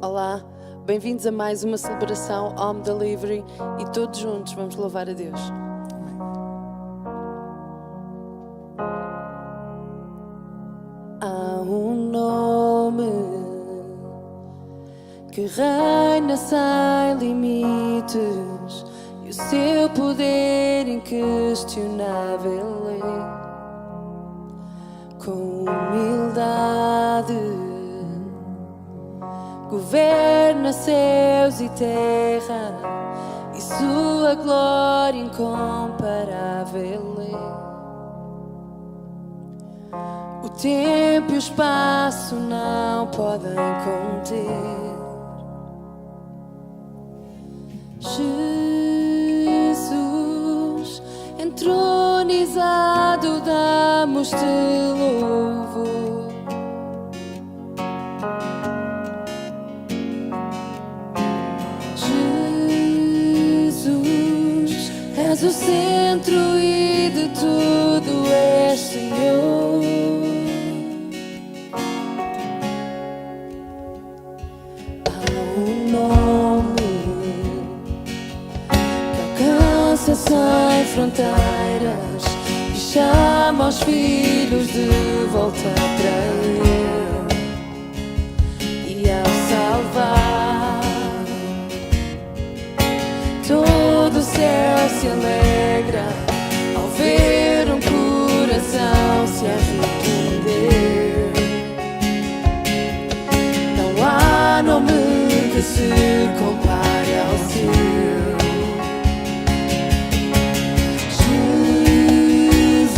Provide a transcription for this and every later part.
Olá, bem-vindos a mais uma celebração Home Delivery e todos juntos vamos louvar a Deus. Há um nome que reina sem limites e o seu poder inquestionável é. Com humildade governa céus e terra e sua glória incomparável é. O tempo e o espaço não podem conter Jesus, entronizado, damos-te louvor. Jesus, és o centro e de tudo és Senhor. Há um nome que alcança sem fronteiras e chama os filhos de volta para Ele. E ao salvar, todo o céu se alegra ao ver um coração se arrepender. Não há nome que se compare ao seu.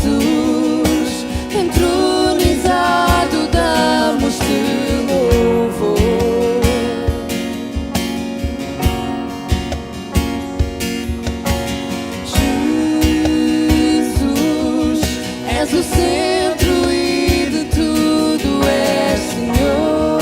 Jesus, entronizado, damos-te louvor. Jesus, és o centro e de tudo és Senhor.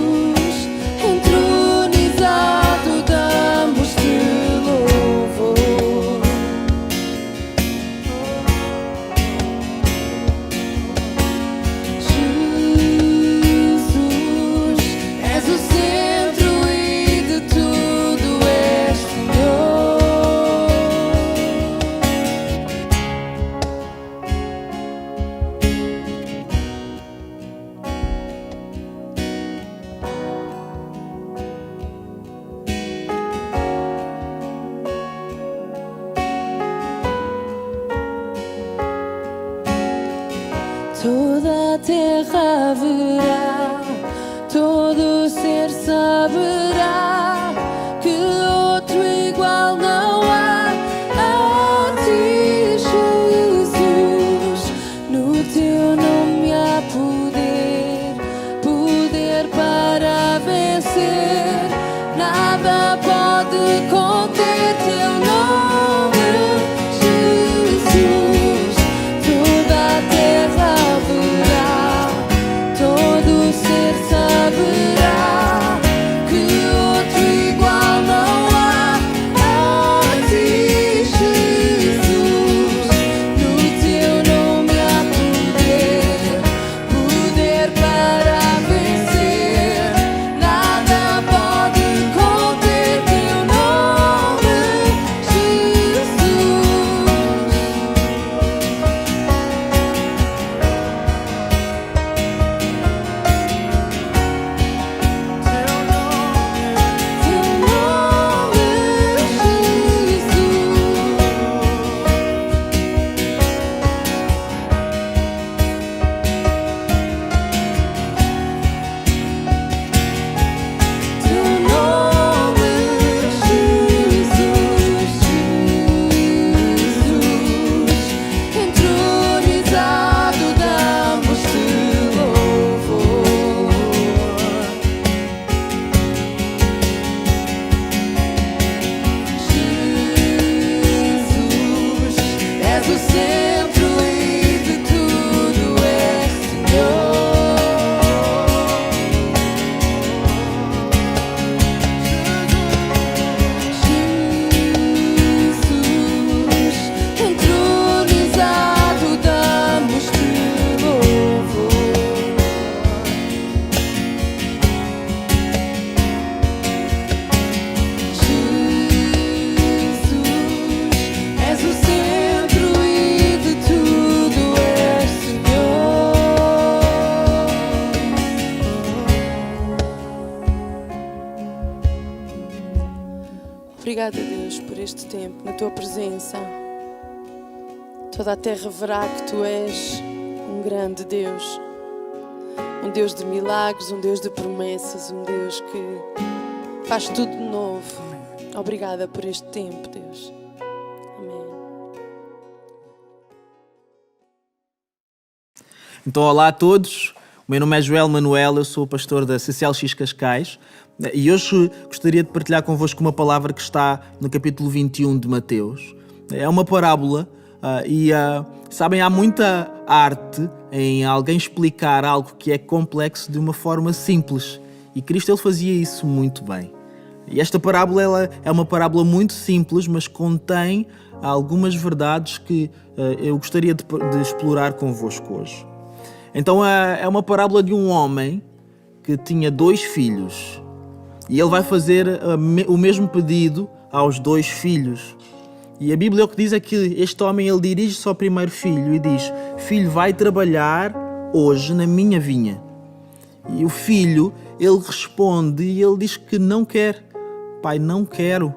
Jesus, entronizado, damos-te louvor. Jesus, és o centro e de tudo és Senhor. Toda a terra verá, todo ser saberá que outro igual não há a ti, Jesus. No teu nome há poder, poder para vencer. Nada pode conter teu nome, Jesus. Toda a terra verá, todo ser saberá que outro igual não há a ti, Jesus. No teu nome há poder, poder para vencer. Nada pode conter teu nome, Jesus. Teu nome, Teu nome, Jesus, Jesus, entronizado, damos-te louvor. Jesus, és o centro e de tudo és Senhor. Jesus, Obrigada, Deus, por este tempo na Tua presença. Toda a terra verá que Tu és um grande Deus. Um Deus de milagres, um Deus de promessas, um Deus que faz tudo de novo. Obrigada por este tempo, Deus. Amém. Então, olá a todos. O meu nome é Joel Manuel, eu sou o pastor da CCLX Cascais e hoje gostaria de partilhar convosco uma palavra que está no capítulo 21 de Mateus. É uma parábola e, sabem, há muita arte em alguém explicar algo que é complexo de uma forma simples e Cristo ele fazia isso muito bem. E esta parábola ela é uma parábola muito simples, mas contém algumas verdades que eu gostaria de explorar convosco hoje. Então é uma parábola de um homem que tinha 2 filhos e ele vai fazer o mesmo pedido aos 2 filhos. E a Bíblia o que diz é que este homem ele dirige-se ao primeiro filho e diz: filho, vai trabalhar hoje na minha vinha. E o filho ele responde e ele diz que não quer. Pai, não quero.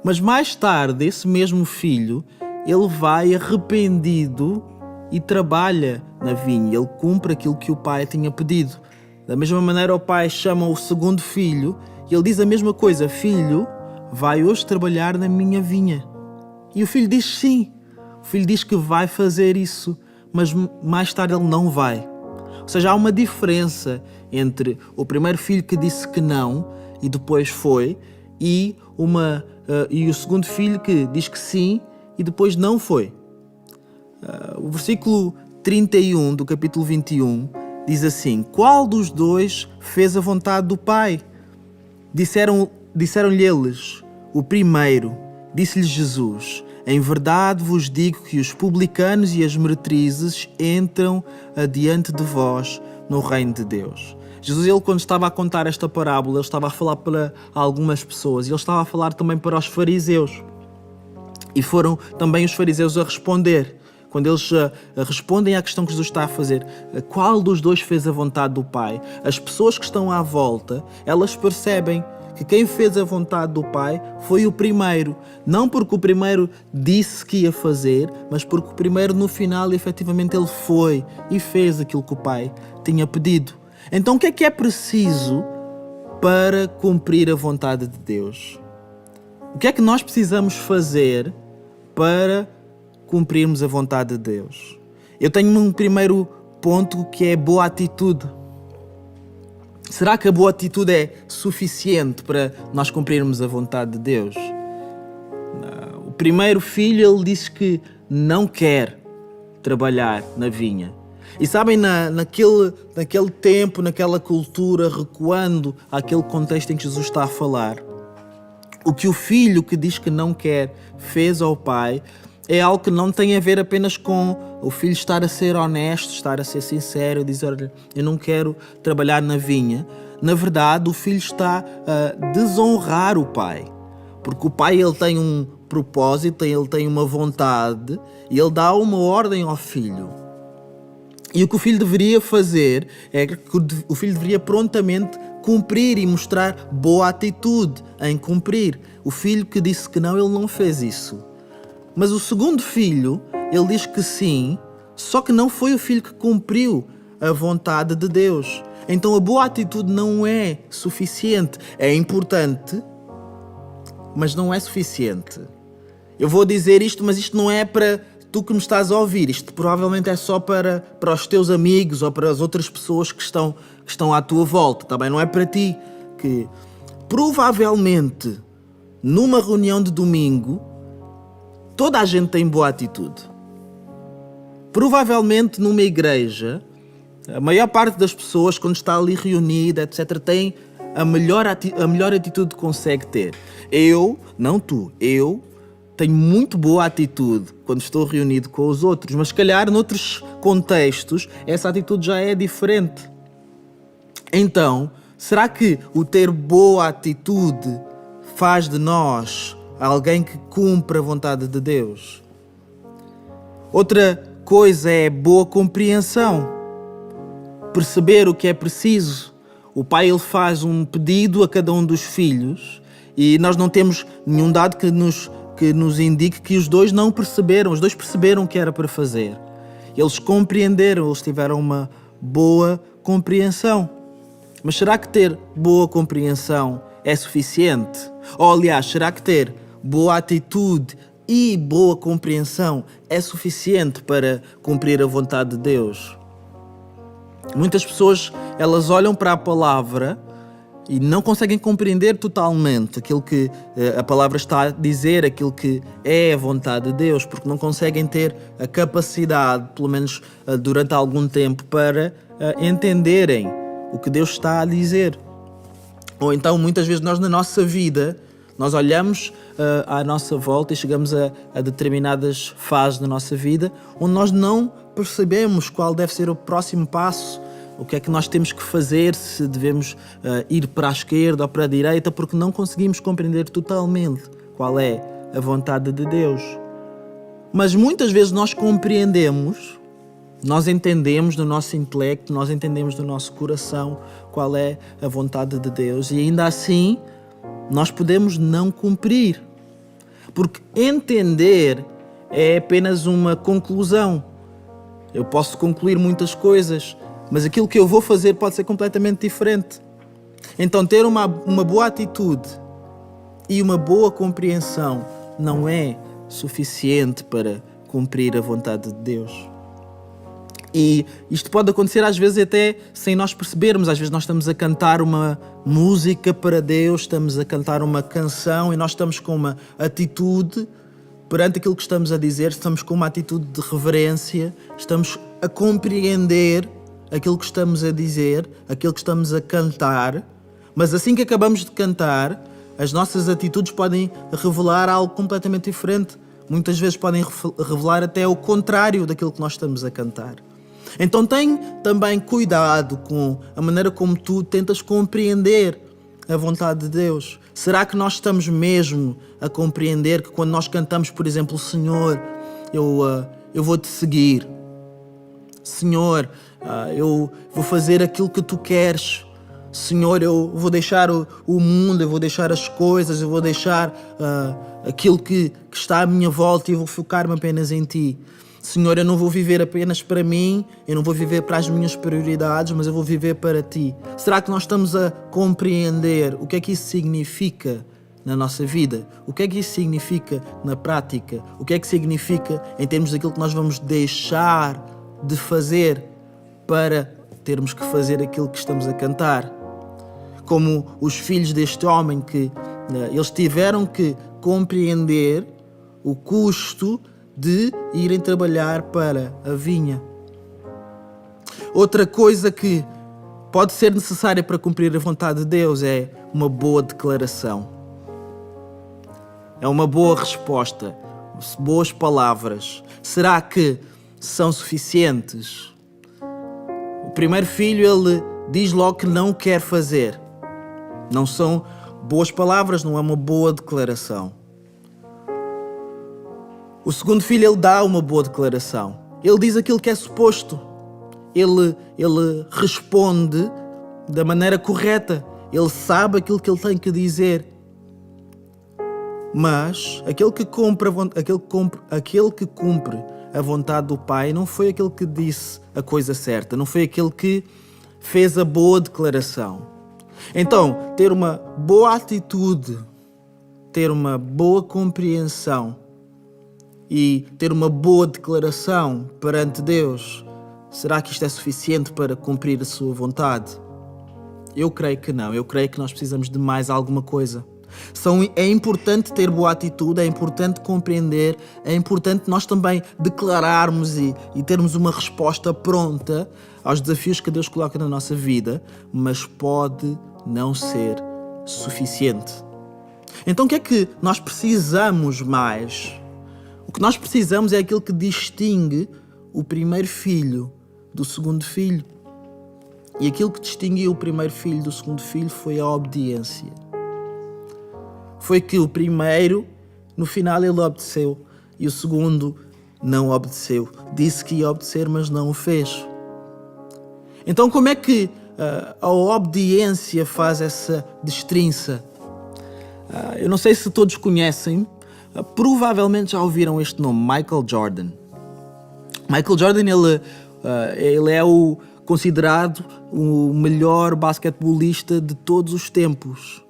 Mas mais tarde esse mesmo filho ele vai arrependido e trabalha na vinha, ele cumpre aquilo que o pai tinha pedido. Da mesma maneira o pai chama o segundo filho e ele diz a mesma coisa: filho, vai hoje trabalhar na minha vinha. E o filho diz sim, o filho diz que vai fazer isso, mas mais tarde ele não vai. Ou seja, há uma diferença entre o primeiro filho que disse que não e depois foi e o segundo filho que diz que sim e depois não foi. O versículo 31 do capítulo 21 diz assim: qual dos 2 fez a vontade do Pai? Disseram-lhe eles: o primeiro. Disse-lhe Jesus: em verdade vos digo que os publicanos e as meretrizes entram adiante de vós no reino de Deus. Jesus, ele, quando estava a contar esta parábola, ele estava a falar para algumas pessoas e ele estava a falar também para os fariseus. E foram também os fariseus a responder. Quando eles respondem à questão que Jesus está a fazer, qual dos 2 fez a vontade do Pai? As pessoas que estão à volta, elas percebem que quem fez a vontade do Pai foi o primeiro. Não porque o primeiro disse que ia fazer, mas porque o primeiro no final efetivamente ele foi e fez aquilo que o Pai tinha pedido. Então o que é preciso para cumprir a vontade de Deus? O que é que nós precisamos fazer para cumprirmos a vontade de Deus? Eu tenho um primeiro ponto que é boa atitude. Será que a boa atitude é suficiente para nós cumprirmos a vontade de Deus? O primeiro filho ele diz que não quer trabalhar na vinha. E sabem, naquele tempo, naquela cultura, recuando àquele contexto em que Jesus está a falar, o que o filho que diz que não quer fez ao pai é algo que não tem a ver apenas com o filho estar a ser honesto, estar a ser sincero, dizer: eu não quero trabalhar na vinha. Na verdade, o filho está a desonrar o pai. Porque o pai ele tem um propósito, ele tem uma vontade e ele dá uma ordem ao filho. E o que o filho deveria fazer é que o filho deveria prontamente cumprir e mostrar boa atitude em cumprir. O filho que disse que não, ele não fez isso. Mas o segundo filho, ele diz que sim, só que não foi o filho que cumpriu a vontade de Deus. Então a boa atitude não é suficiente. É importante, mas não é suficiente. Eu vou dizer isto, mas isto não é para tu que me estás a ouvir. Isto provavelmente é só para os teus amigos ou para as outras pessoas que estão à tua volta, tá bem? Não é para ti. Que provavelmente numa reunião de domingo toda a gente tem boa atitude. Provavelmente numa igreja, a maior parte das pessoas, quando está ali reunida, etc., tem a melhor atitude que consegue ter. Eu, não tu, eu tenho muito boa atitude quando estou reunido com os outros, mas se calhar noutros contextos essa atitude já é diferente. Então, será que o ter boa atitude faz de nós alguém que cumpre a vontade de Deus? Outra coisa é boa compreensão. Perceber o que é preciso. O pai ele faz um pedido a cada um dos filhos E nós não temos nenhum dado que nos indique que os dois não perceberam. Os dois perceberam o que era para fazer. Eles compreenderam, eles tiveram uma boa compreensão. Mas será que ter boa compreensão é suficiente? Ou, aliás, será que ter boa atitude e boa compreensão é suficiente para cumprir a vontade de Deus? Muitas pessoas, elas olham para a palavra e não conseguem compreender totalmente aquilo que a palavra está a dizer, aquilo que é a vontade de Deus, porque não conseguem ter a capacidade, pelo menos durante algum tempo, para entenderem o que Deus está a dizer. Ou então, muitas vezes, nós na nossa vida, nós olhamos à nossa volta e chegamos a determinadas fases da nossa vida onde nós não percebemos qual deve ser o próximo passo, o que é que nós temos que fazer, se devemos ir para a esquerda ou para a direita, porque não conseguimos compreender totalmente qual é a vontade de Deus. Mas muitas vezes nós compreendemos, nós entendemos no nosso intelecto, nós entendemos no nosso coração qual é a vontade de Deus, e ainda assim nós podemos não cumprir. Porque entender é apenas uma conclusão. Eu posso concluir muitas coisas, mas aquilo que eu vou fazer pode ser completamente diferente. Então, ter uma boa atitude e uma boa compreensão não é suficiente para cumprir a vontade de Deus. E isto pode acontecer às vezes até sem nós percebermos. Às vezes nós estamos a cantar uma música para Deus, estamos a cantar uma canção e nós estamos com uma atitude perante aquilo que estamos a dizer, estamos com uma atitude de reverência, estamos a compreender aquilo que estamos a dizer, aquilo que estamos a cantar, mas assim que acabamos de cantar, as nossas atitudes podem revelar algo completamente diferente. Muitas vezes podem revelar até o contrário daquilo que nós estamos a cantar. Então tem também cuidado com a maneira como tu tentas compreender a vontade de Deus. Será que nós estamos mesmo a compreender que quando nós cantamos, por exemplo, Senhor, eu vou te seguir. Senhor, eu vou fazer aquilo que tu queres. Senhor, eu vou deixar o mundo, eu vou deixar as coisas, eu vou deixar aquilo que está à minha volta e eu vou focar-me apenas em ti. Senhor, eu não vou viver apenas para mim, eu não vou viver para as minhas prioridades, mas eu vou viver para ti. Será que nós estamos a compreender o que é que isso significa na nossa vida? O que é que isso significa na prática? O que é que significa em termos daquilo que nós vamos deixar de fazer para termos que fazer aquilo que estamos a cantar? Como os filhos deste homem, que eles tiveram que compreender o custo de irem trabalhar para a vinha. Outra coisa que pode ser necessária para cumprir a vontade de Deus é uma boa declaração. É uma boa resposta, boas palavras. Será que são suficientes? O primeiro filho, ele diz logo que não quer fazer. Não são boas palavras, não é uma boa declaração. O segundo filho, ele dá uma boa declaração. Ele diz aquilo que é suposto. Ele responde da maneira correta. Ele sabe aquilo que ele tem que dizer. Mas aquele que cumpre a vontade do Pai não foi aquele que disse a coisa certa, não foi aquele que fez a boa declaração. Então, ter uma boa atitude, ter uma boa compreensão e ter uma boa declaração perante Deus, será que isto é suficiente para cumprir a sua vontade? Eu creio que não. Eu creio que nós precisamos de mais alguma coisa. É importante ter boa atitude, é importante compreender, é importante nós também declararmos e termos uma resposta pronta aos desafios que Deus coloca na nossa vida, mas pode não ser suficiente. Então o que é que nós precisamos mais? O que nós precisamos é aquilo que distingue o primeiro filho do segundo filho. E aquilo que distinguiu o primeiro filho do segundo filho foi a obediência. Foi que o primeiro, no final, ele obedeceu e o segundo não obedeceu. Disse que ia obedecer, mas não o fez. Então, como é que a obediência faz essa destrinça? Eu não sei se todos conhecem, provavelmente já ouviram este nome, Michael Jordan. Michael Jordan, ele é considerado o melhor basquetebolista de todos os tempos.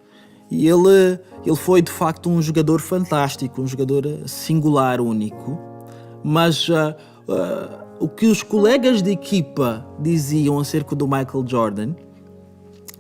E ele foi, de facto, um jogador fantástico, um jogador singular, único. Mas o que os colegas de equipa diziam acerca do Michael Jordan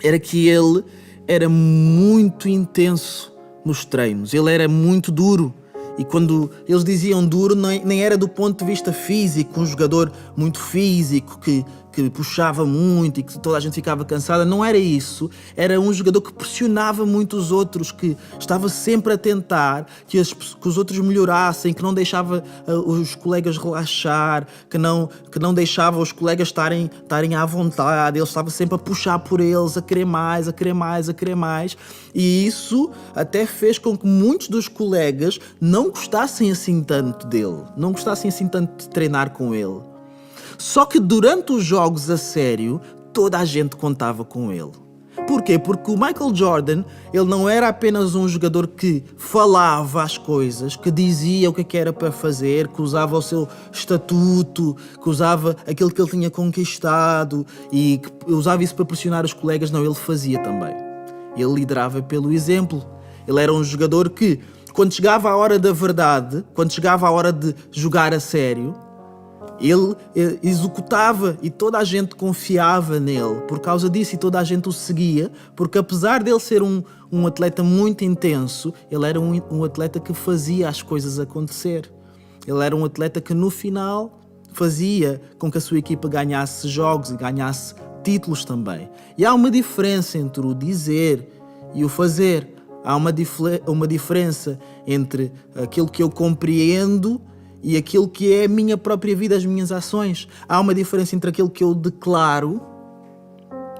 era que ele era muito intenso nos treinos, ele era muito duro. E quando eles diziam duro, nem era do ponto de vista físico, um jogador muito físico, que puxava muito e que toda a gente ficava cansada. Não era isso. Era um jogador que pressionava muito os outros, que estava sempre a tentar que os outros melhorassem, que não deixava os colegas relaxar, que não deixava os colegas estarem à vontade. Ele estava sempre a puxar por eles, a querer mais, a querer mais, a querer mais. E isso até fez com que muitos dos colegas não gostassem assim tanto dele, não gostassem assim tanto de treinar com ele. Só que durante os jogos a sério, toda a gente contava com ele. Porquê? Porque o Michael Jordan, ele não era apenas um jogador que falava as coisas, que dizia o que era para fazer, que usava o seu estatuto, que usava aquilo que ele tinha conquistado e que usava isso para pressionar os colegas. Não, ele fazia também. Ele liderava pelo exemplo. Ele era um jogador que, quando chegava a hora da verdade, quando chegava a hora de jogar a sério, ele executava e toda a gente confiava nele por causa disso, e toda a gente o seguia, porque apesar dele ser um atleta muito intenso, ele era um atleta que fazia as coisas acontecer. Ele era um atleta que no final fazia com que a sua equipa ganhasse jogos e ganhasse títulos também. E há uma diferença entre o dizer e o fazer. Há uma diferença entre aquilo que eu compreendo e aquilo que é a minha própria vida, as minhas ações. Há uma diferença entre aquilo que eu declaro,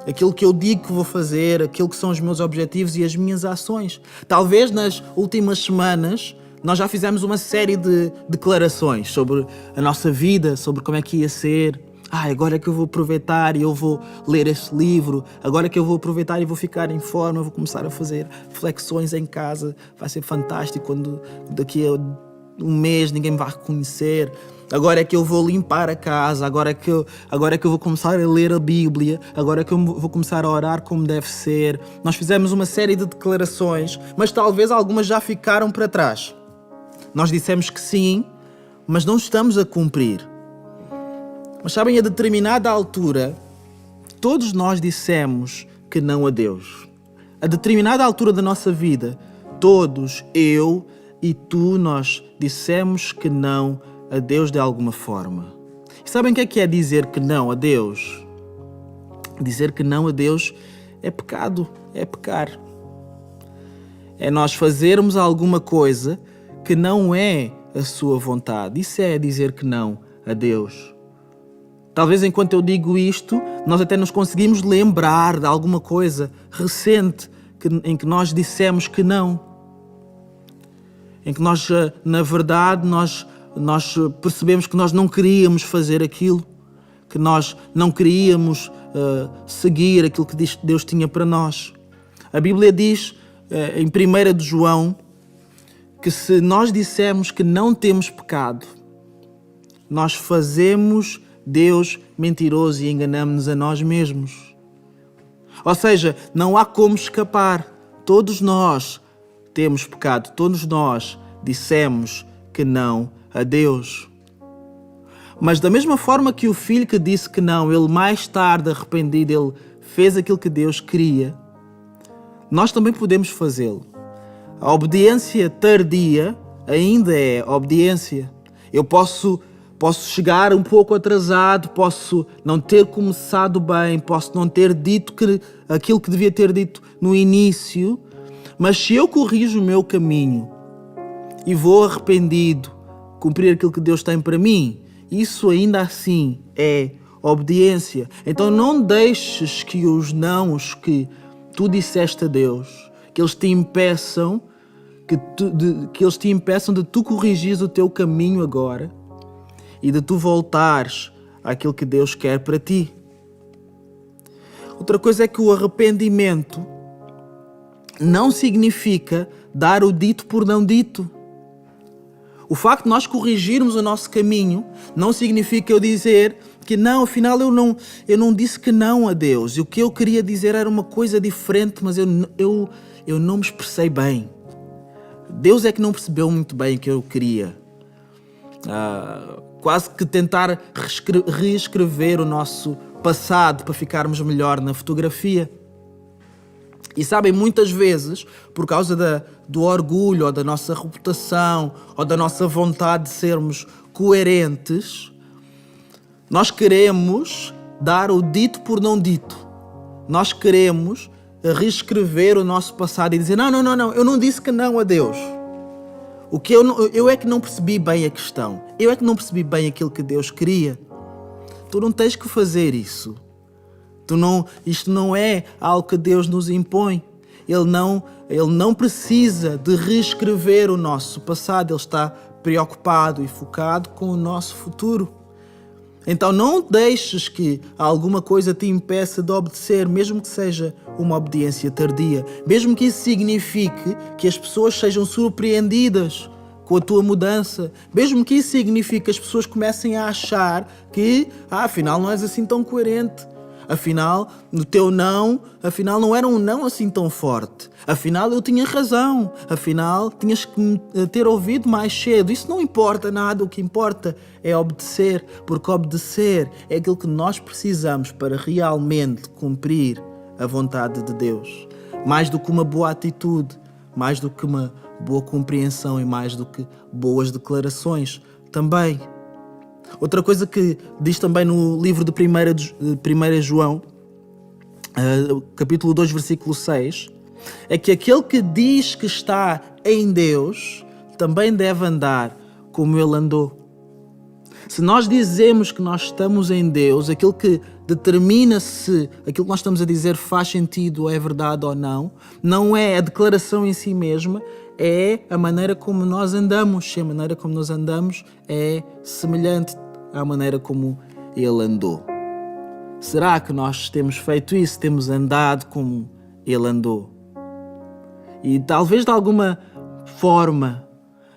aquilo que eu digo que vou fazer, aquilo que são os meus objetivos e as minhas ações. Talvez nas últimas semanas nós já fizemos uma série de declarações sobre a nossa vida, sobre como é que ia ser. Agora é que eu vou aproveitar e eu vou ler este livro. Agora é que eu vou aproveitar e vou ficar em forma, vou começar a fazer flexões em casa. Vai ser fantástico quando daqui a um mês ninguém me vai reconhecer. Agora é que eu vou limpar a casa. Agora é que eu vou começar a ler a Bíblia. Agora é que eu vou começar a orar como deve ser. Nós fizemos uma série de declarações, mas talvez algumas já ficaram para trás. Nós dissemos que sim, mas não estamos a cumprir. Mas sabem, a determinada altura, todos nós dissemos que não a Deus. A determinada altura da nossa vida, todos, eu e tu, nós dissemos que não a Deus de alguma forma. E sabem o que é dizer que não a Deus? Dizer que não a Deus é pecado, é pecar. É nós fazermos alguma coisa que não é a sua vontade. Isso é dizer que não a Deus. Talvez enquanto eu digo isto, nós até nos conseguimos lembrar de alguma coisa recente em que nós dissemos que não. Em que nós, na verdade, nós percebemos que nós não queríamos fazer aquilo, que nós não queríamos seguir aquilo que Deus tinha para nós. A Bíblia diz, em 1 de João, que se nós dissermos que não temos pecado, nós fazemos Deus mentiroso e enganamos-nos a nós mesmos. Ou seja, não há como escapar. Todos nós temos pecado, todos nós dissemos que não a Deus. Mas da mesma forma que o filho que disse que não, ele mais tarde arrependido, ele fez aquilo que Deus queria, nós também podemos fazê-lo. A obediência tardia ainda é obediência. Eu posso chegar um pouco atrasado, posso não ter começado bem, posso não ter dito aquilo que devia ter dito no início, mas se eu corrijo o meu caminho e vou arrependido cumprir aquilo que Deus tem para mim, isso ainda assim é obediência. Então não deixes que os nãos que tu disseste a Deus, que eles te impeçam, que eles te impeçam de tu corrigires o teu caminho agora e de tu voltares àquilo que Deus quer para ti. Outra coisa é que o arrependimento não significa dar o dito por não dito. O facto de nós corrigirmos o nosso caminho não significa eu dizer que não, afinal eu não disse que não a Deus. E o que eu queria dizer era uma coisa diferente, mas eu não me expressei bem. Deus é que não percebeu muito bem o que eu queria. Quase que tentar reescrever o nosso passado para ficarmos melhor na fotografia. E sabem, muitas vezes, por causa do orgulho, ou da nossa reputação, ou da nossa vontade de sermos coerentes, nós queremos dar o dito por não dito. Nós queremos reescrever o nosso passado e dizer, não, eu não disse que não a Deus. O que eu é que não percebi bem a questão. Eu é que não percebi bem aquilo que Deus queria. Tu não tens que fazer isso. Isto não é algo que Deus nos impõe. Ele não precisa de reescrever o nosso passado. Ele está preocupado e focado com o nosso futuro. Então não deixes que alguma coisa te impeça de obedecer, mesmo que seja uma obediência tardia. Mesmo que isso signifique que as pessoas sejam surpreendidas com a tua mudança. Mesmo que isso signifique que as pessoas comecem a achar que, afinal não és assim tão coerente. Afinal, no teu não, não era um não assim tão forte. Afinal, eu tinha razão. Afinal, tinhas que me ter ouvido mais cedo. Isso não importa nada. O que importa é obedecer, porque obedecer é aquilo que nós precisamos para realmente cumprir a vontade de Deus. Mais do que uma boa atitude, mais do que uma boa compreensão e mais do que boas declarações também. Outra coisa que diz também no livro de 1 João, capítulo 2, versículo 6, é que aquele que diz que está em Deus também deve andar como Ele andou. Se nós dizemos que nós estamos em Deus, aquilo que determina se aquilo que nós estamos a dizer faz sentido ou é verdade ou não é a declaração em si mesma, é a maneira como nós andamos. Se a maneira como nós andamos é semelhante à maneira como Ele andou. Será que nós temos feito isso? Temos andado como Ele andou? E talvez de alguma forma,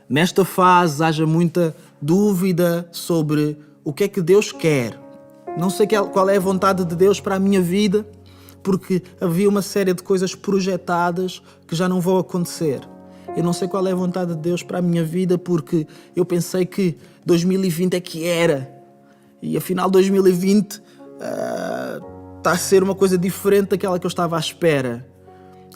nesta fase, haja muita dúvida sobre o que é que Deus quer. Não sei qual é a vontade de Deus para a minha vida, porque havia uma série de coisas projetadas que já não vão acontecer. Eu não sei qual é a vontade de Deus para a minha vida, porque eu pensei que 2020 é que era. E afinal 2020 está a ser uma coisa diferente daquela que eu estava à espera.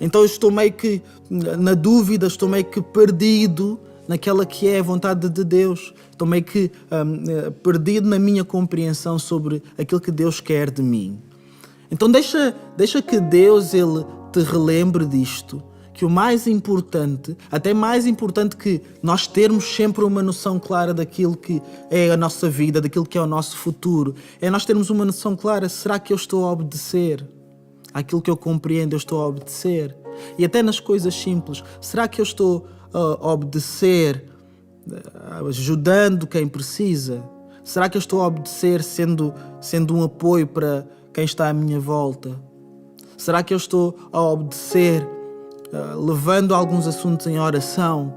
Então eu estou meio que na dúvida, estou meio que perdido naquela que é a vontade de Deus. Estou meio que perdido na minha compreensão sobre aquilo que Deus quer de mim. Então deixa que Deus Ele te relembre disto. Que o mais importante, até mais importante que nós termos sempre uma noção clara daquilo que é a nossa vida, daquilo que é o nosso futuro, é nós termos uma noção clara, será que eu estou a obedecer? Aquilo que eu compreendo, eu estou a obedecer? E até nas coisas simples, será que eu estou a obedecer ajudando quem precisa? Será que eu estou a obedecer sendo um apoio para quem está à minha volta? Será que eu estou a obedecer levando alguns assuntos em oração,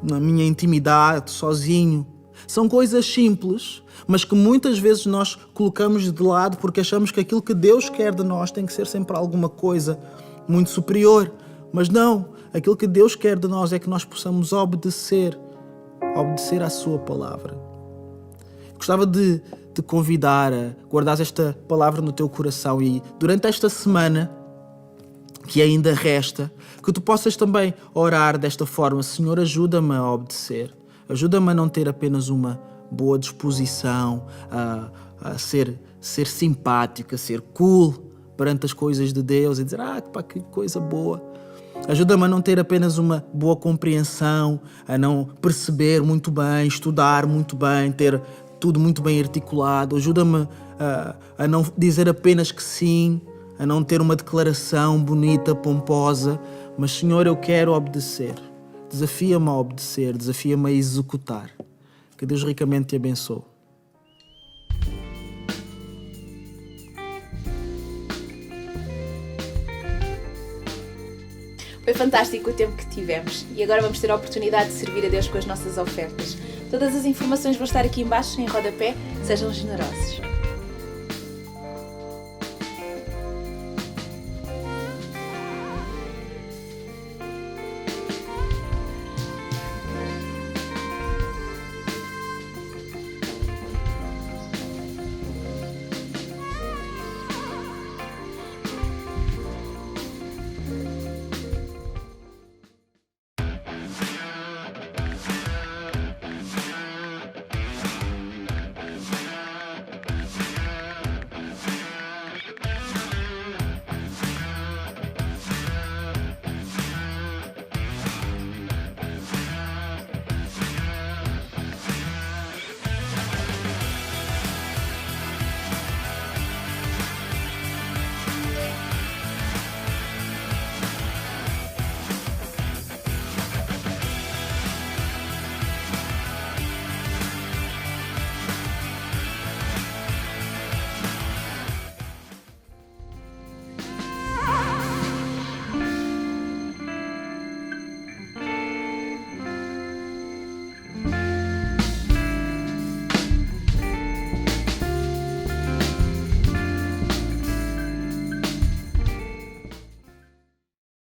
na minha intimidade, sozinho? São coisas simples, mas que muitas vezes nós colocamos de lado porque achamos que aquilo que Deus quer de nós tem que ser sempre alguma coisa muito superior. Mas não, aquilo que Deus quer de nós é que nós possamos obedecer à sua palavra. Gostava de te convidar a guardar esta palavra no teu coração e durante esta semana que ainda resta, que tu possas também orar desta forma: Senhor, ajuda-me a obedecer. Ajuda-me a não ter apenas uma boa disposição, a ser simpático, a ser cool perante as coisas de Deus e dizer, que coisa boa. Ajuda-me a não ter apenas uma boa compreensão, a não perceber muito bem, estudar muito bem, ter tudo muito bem articulado. Ajuda-me a não dizer apenas que sim, a não ter uma declaração bonita, pomposa, mas, Senhor, eu quero obedecer. Desafia-me a obedecer, desafia-me a executar. Que Deus ricamente te abençoe. Foi fantástico o tempo que tivemos e agora vamos ter a oportunidade de servir a Deus com as nossas ofertas. Todas as informações vão estar aqui em baixo, em rodapé. Sejam generosos.